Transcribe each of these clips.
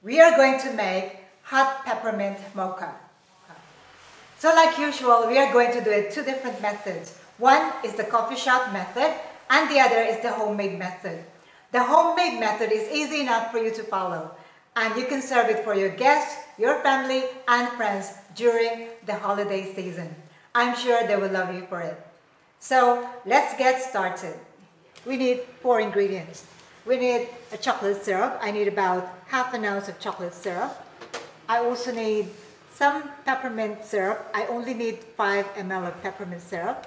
we are going to make hot peppermint mocha. So like usual, we are going to do it two different methods. One is the coffee shop method and the other is the homemade method. The homemade method is easy enough for you to follow, and you can serve it for your guests, your family and friends during the holiday season. I'm sure they will love you for it. So let's get started. We need 4 ingredients. We need a chocolate syrup. I need about half an ounce of chocolate syrup. I also need some peppermint syrup. I only need 5 ml of peppermint syrup.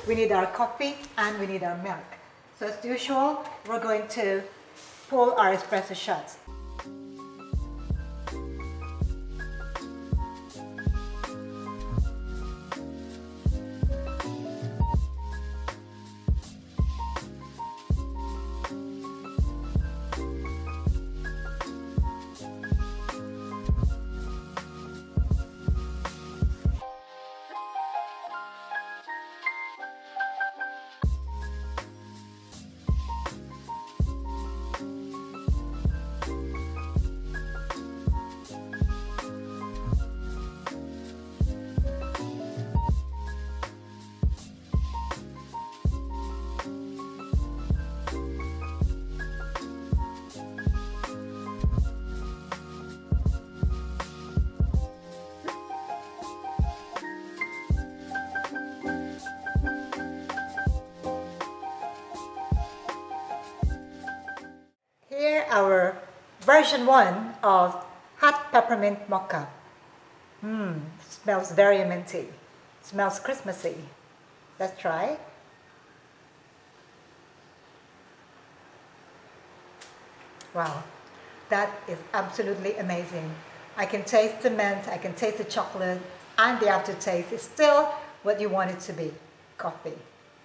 We need our coffee and we need our milk. So as usual, we're going to pour our espresso shots. Here our version 1 of hot peppermint mocha. Smells very minty. Smells Christmassy. Let's try. Wow, that is absolutely amazing. I can taste the mint, I can taste the chocolate, and the aftertaste is still what you want it to be. Coffee.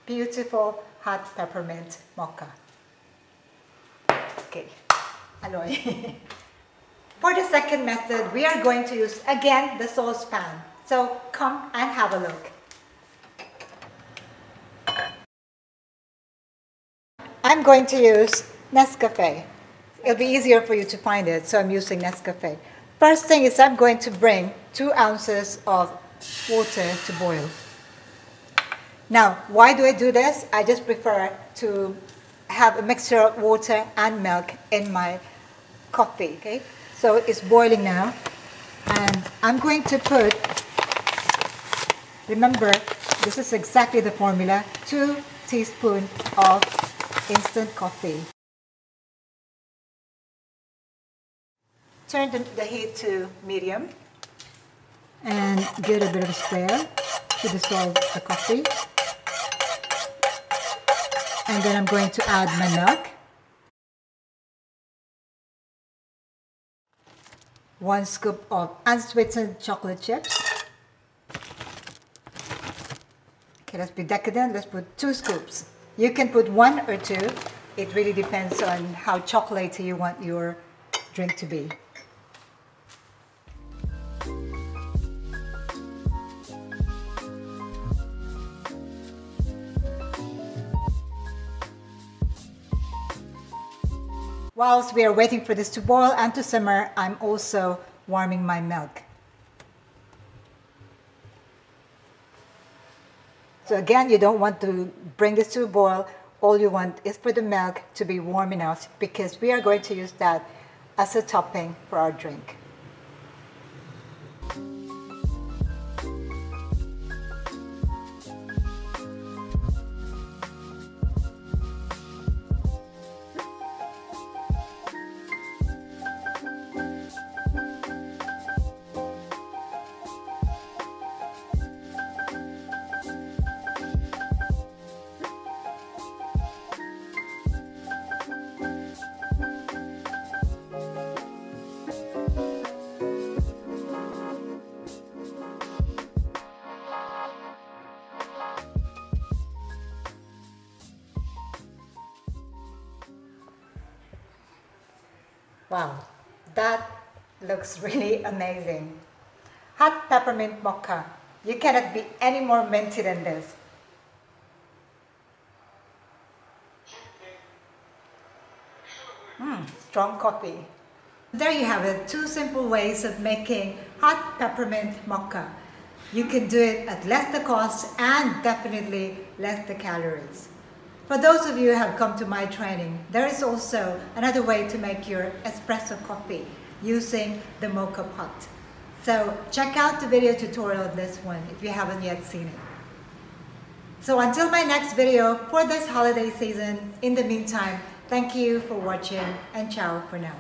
Beautiful hot peppermint mocha. Okay, aloy. For the second method, we are going to use again the saucepan. So come and have a look. I'm going to use Nescafe. It'll be easier for you to find it, so I'm using Nescafe. First thing is I'm going to bring 2 ounces of water to boil. Now, why do I do this? I just prefer to have a mixture of water and milk in my coffee. Okay, so it's boiling now, and I'm going to put, remember, this is exactly the formula, 2 teaspoons of instant coffee. Turn the heat to medium and give it a bit of a stir to dissolve the coffee. And then I'm going to add my milk. 1 scoop of unsweetened chocolate chips. Okay, let's be decadent. Let's put 2 scoops. You can put 1 or 2. It really depends on how chocolatey you want your drink to be. Whilst we are waiting for this to boil and to simmer, I'm also warming my milk. So again, you don't want to bring this to a boil. All you want is for the milk to be warm enough, because we are going to use that as a topping for our drink. Wow, that looks really amazing. Hot peppermint mocha. You cannot be any more minty than this. Strong coffee. There you have it, 2 simple ways of making hot peppermint mocha. You can do it at less the cost and definitely less the calories. For those of you who have come to my training, there is also another way to make your espresso coffee using the mocha pot. So check out the video tutorial of this one if you haven't yet seen it. So until my next video for this holiday season, in the meantime, thank you for watching and ciao for now.